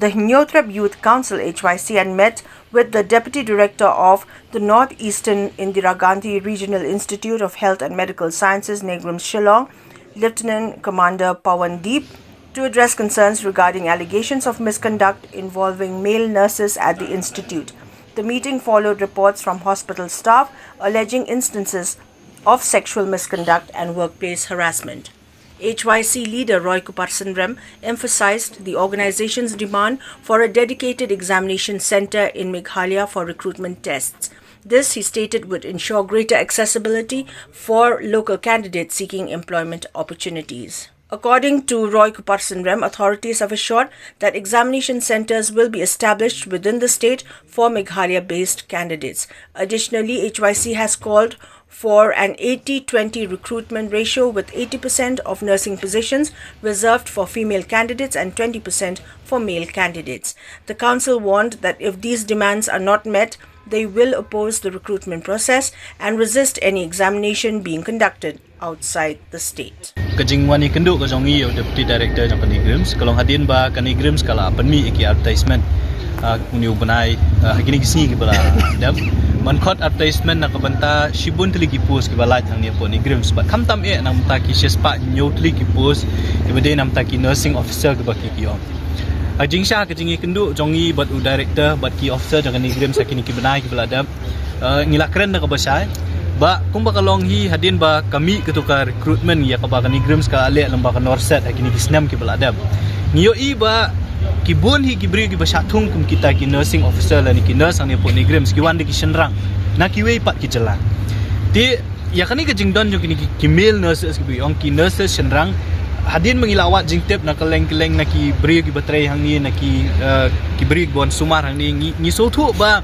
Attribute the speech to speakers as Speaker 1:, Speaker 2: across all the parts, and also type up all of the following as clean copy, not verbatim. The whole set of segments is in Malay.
Speaker 1: the Nyotrab Youth Council HYC and met with the Deputy Director of the Northeastern Indira Gandhi Regional Institute of Health and Medical Sciences, Negrims Shillong, Lieutenant Commander Pawan Deep, to address concerns regarding allegations of misconduct involving male nurses at the institute. The meeting followed reports from hospital staff alleging instances of sexual misconduct and workplace harassment. HYC leader Roy Kuparsanram emphasized the organization's demand for a dedicated examination center in Meghalaya for recruitment tests. This, he stated, would ensure greater accessibility for local candidates seeking employment opportunities. According to Roy Kuparsanram, authorities have assured that examination centers will be established within the state for Meghalaya-based candidates. Additionally, HYC has called for an 80-20 recruitment ratio with 80% of nursing positions reserved for female candidates and 20% for male candidates. The council warned that if these demands are not met, they will oppose the recruitment process and resist any examination being conducted outside the state.
Speaker 2: Kajingwani kenduk kajongi yo Deputy Director jang Kanigrims kalong hadin ba Kanigrims kala penmi iki advertisement uniu benai hagini kisni ki bala dap mankot advertisement nak banta shibun tli ki post ki bala thang ni po Kanigrims ba kham tam e nam ta ki sespa nyotli ki post ki bade nam ta ki nursing officer ki baki ki om ajingsha kajingi kenduk jongi bat director bat ki officer jang Kanigrims sakini ki benai ki bala dap ngilakren nak basai ba kung bakalong hi hadin ba kami ketuka recruitment ya ka ba Kanigrims ka ale lembaga Norset akini kisnam ki baladam ngiyo i ba kibun hi kibri ki basatung kum kita ki nursing officer la ni ki nurse ani po Kanigrims ki wande ki senrang na ki wei pat ki jalan ti ya kani ka jingdon jo kini ki male nurses ki ong ki nurses senrang hadin mengilawat jingtep na keleng-keleng na ki bri ki batrai hangi na ki bri bon sumar hangi ngi so thu ba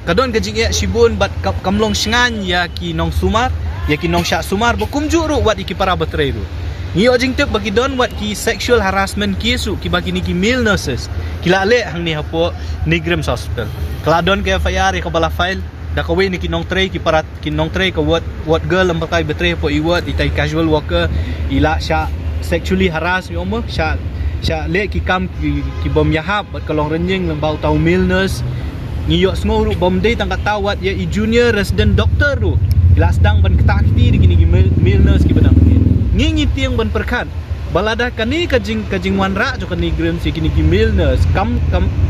Speaker 2: kadon gajing ya shibun bat kamlong shingan ya ki nong sumar ya ki nong syak sumar bokum juru wat iki para batrai ru ni ojing tep bagi don wat ki sexual harassment kisu ki bagi ni ki male nurses kila le hang ni hapo Kanigrims hospital kala don ke FIR ka bala file da ka we ni ki nong tray ki para ki nong tray ka what girl lembakai batrai po iwat itai casual worker ila syak sexually harass mi omo syak le ki kam ki bom yahap bat kalong renjing lembau tau male nurse ngiyok semua bom day tangkat tawat ya i junior resident doctor tu ila sedang ban ketakti di gini male nurse ki benang ngi tiang ban perkan balada kani kajing wan ra jo Kanigrims si kini ki male nurse kam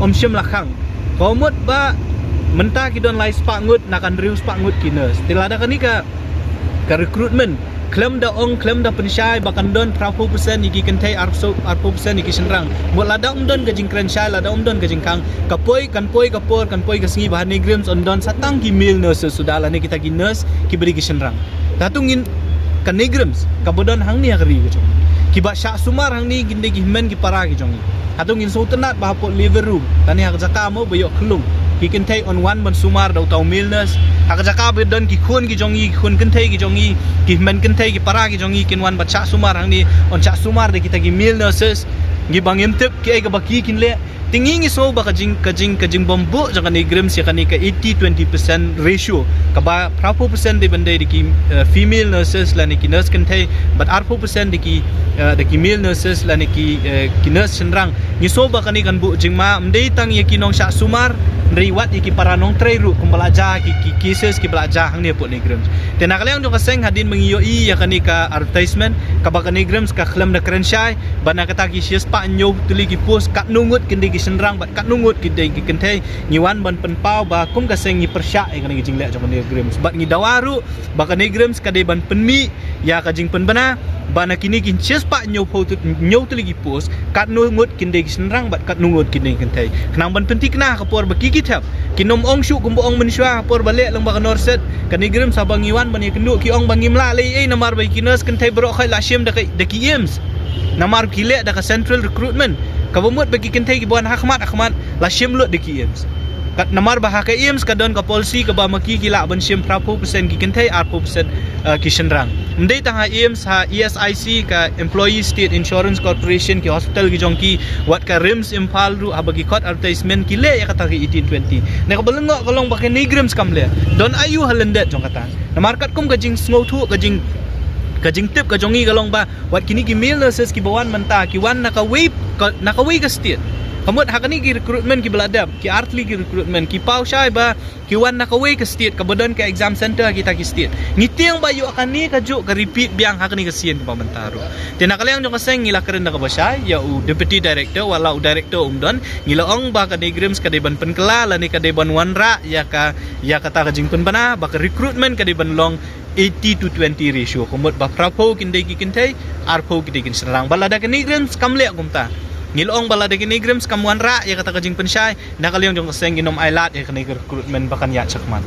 Speaker 2: om syem lakhang komot ba menta ki don lai spangut nakan riu spangut ki nurse tilada kani ka recruitment klaim da pensyai bahkan don 30% iki kentai 40% iki senrang mut lada don gajing krensyai lada don gajing kang kapoi kapor kasingi bahan Kanigrims on don satang ki male nurses sudah la ni kita ki nurse ki beri ki senrang tatungin Kanigrims kabodon hang ni akri ke jong ki ba syak sumar hang ni ginde ki men ki para ki jong atungin so tenat bahapot liver room tani hak zakamo bayok kelung ki kentai on one ban sumar dau tau male nurse hak zakab don ki khun ki jongi khun kentai ki jongi ki men kentai ki para ki jongi kinwan baca sumar hang ni on cak sumar de kita ki male nurses ngi bangim tep ki ga baki kin le tinggi ngi so ba kajing bombo jangan Kanigrims ya kani ka 80-20% ratio ka ba 40% de bande de ki female nurses la ni ki nurse kentai but 40% de ki male nurses la ni ki nurse senrang ngi so ba kani kan bu jingma mdei tang ya ki nong syak sumar riwat iki para nong tray ru kumbalaja ki cases ki belajar hang ni po Kanigrims tena kaliang jo kaseng hadin mengiyo i ya kani ka advertisement ka ba Kanigrims ka klaim da krensyai bana kata ki sias pa nyo tuli ki post kat nungut kindi ki senrang bat kat nungut ki dei ki kentai ngiwan ban penpau ba kum kaseng ngi persyak e kani jinglek jo Kanigrims bat ngi dawaru ba Kanigrims ka dei ban penmi ya ka jing penbana bana kini kin sias pa nyo tuli ki post kat nungut kindi ki senrang bat kat nungut kindi kentai kenang ban penti kena kapor baki kitap kinom ong syuk kumbo ong mensya por balik lembaga Norset Kanigrims sabang iwan bani kenduk ki ong bangim la lei namar bai kinas kentai bro khai la syem da ki ems namar kile da ka central recruitment ka bomot bagi kentai ki buan Ahmad la syem lut da ki ems kat namar bah ka ems ka don ka polisi ka ba maki ki la ban syem 30% ki kentai 40% ki senrang mdei tang ha ems ha ESIC ka Employee State Insurance Corporation ki hospital ki jongki wat ka RIMS Impal ru ha bagi kot advertisement ki le ya kata ki 1820 ne ka belengok kolong ba Kanigrims kam le don ayu halendet jong kata na market kum gajing snow thu gajing tip ka jongi kalong ba wat kini ki male nurses ki bawan menta ki wan naka wave ka state kamut hakani ki recruitment ki beladap ki artli ki recruitment ki pau syai ba ki wan nak away ke state ke badan ke exam center kita ki state ngitiang ba yu akan ni kajuk ke repeat biang hakani ke sien ke pamentaru tena kaliang jong kaseng ngila keren nak basai ya u deputy director walau director umdon ngila ong ba ka negrims ka deban penkela lani ka deban wanra ya kata ka jingpen bana ba ka recruitment ka deban long 80 to 20 ratio kumut ba prapo kinde ki kintai arpo kinde kin serang balada ka negrims kamle kumta ngilong balada ka negrims kamuan ra ya kata ka jingpen syai nakaliang jong kaseng inom ailat ya ka recruitment bakan ya chakman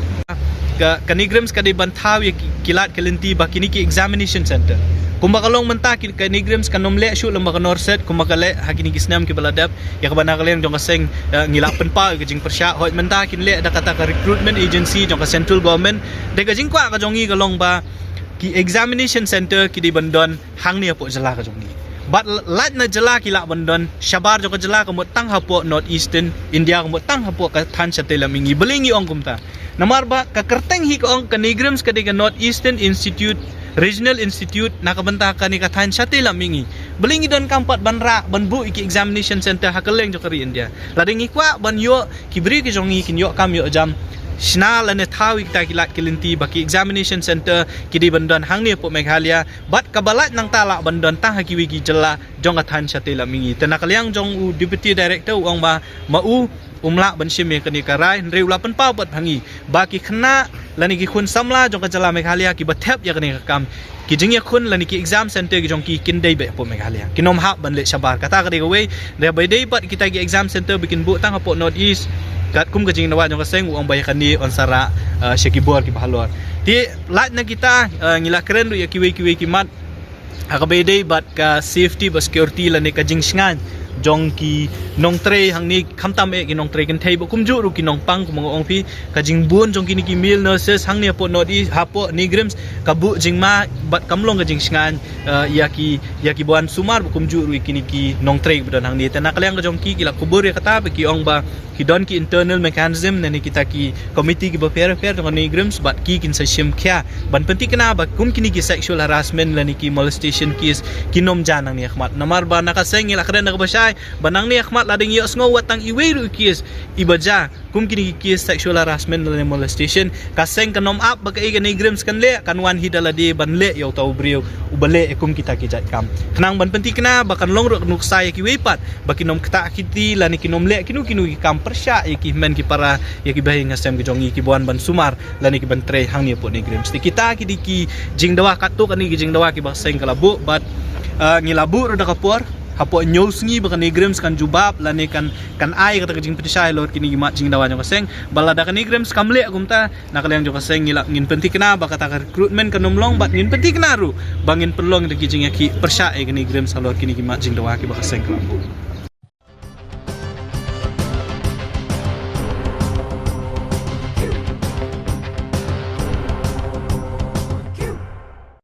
Speaker 2: ka negrims ka deban thaw ya kilat kelenti ba kini ki examination center kumbakalong menta ka negrims kanom le shu lamba ka norset kumbakale hakini kisnam ki baladap ya ka banakaliang jong kaseng ngilapen pa ka jing persya hot menta kin le da kata ka recruitment agency jong ka central government de ka jing kwa ka jongi ka long ba ki examination center ki di bandon hang ni apo jala ka jongi but lat na jala ki la bandon shabar jong ka jala ka motang hapo north eastern india ka motang hapo ka than sa telamingi belingi ong kumta namar ba ka kerteng hi ka ong ka negrims ka di ka north eastern institute Regional Institute nakabanta ka ni kathan sa telamingi belingi don kampat banra banbu iki examination center hakaleng jokari India lading ikwa ban yo kibri ki jongi kin yo kam yo jam snal ane thawi kita kilat kilinti baki examination center kidi bandon hangni po Meghalaya bat kabalat nang tala bandon tang hakiwi ki jela jong kathan sa telamingi tenakaliang jong deputy director uang ba mau umla banshim me kani karai reu lapan pa bat bhangi baki khna lani ki khun samla jong ka jala Meghalaya ki bathep ya kani kam ki jingya khun lani ki exam center ki jong ki kindai be po Meghalaya kinom ha banle shabar kata ka de we de by day bat kita ki exam center bikin bu tang po north east kat kum ka jing nawa jong ka seng uang bayakan ni on sara shekibor ki bahalor ti lat na kita ngila keren du ya kiwe ki mat akabede bat ka safety ba security lani ka jing sngan jong ki nong tre hang ni khamtam e ki nong tre kan thai bo kumju ru ki nong pang kumong ong phi ka jing bun jong ki ni ki mil nurses hang ni apo north east hapo negrims kabu jing ma bat kamlong ka jing sngan ya ki buan sumar bo kumju ru ki ni ki nong tre bodon hang ni tana kalyang ka jong ki la kubur ya kata ki ong ba ki don ki internal mechanism nani kita ki committee ki ba fair jong negrims bat ki kin sa shim kya ban penti kana ba kum ki ni ki sexual harassment lani ki molestation case kinom janang ni akhmat namar ba nakaseng ila kren nakabashay banang ni akhmat lading yo sngo watang iweru kies ibaja kum kini kies sexual harassment dan molestation kaseng kanom up bagai ga negrims kan le kan wan hidala de ban le yo tau brio ubale kum kita ki jat kam kenang ban penti kena bakan long ro nuksai ki wepat bakinom kta kiti lani kinom le kinu ki kam persya ki men ki para ya ki bahi ngasem ki jongi ki buan ban sumar lani ki ban tre hang ni po negrims kita ki di ki jingdawa katu kan ki jingdawa ki baseng kalabu bat ngilabu ro da kapur hapo news ngi baka negrims kan jubab lani kan ai kata kajing petisai lor kini gimat jing dawan jong kaseng balada kan negrims kamle agumta nakaliang jong kaseng ngilak ngin penti kena baka ta recruitment kan nomlong bat ngin penti kena ru bangin perlong de kijing ki persya e kan negrims lor kini gimat jing dawa ki baka seng kelambu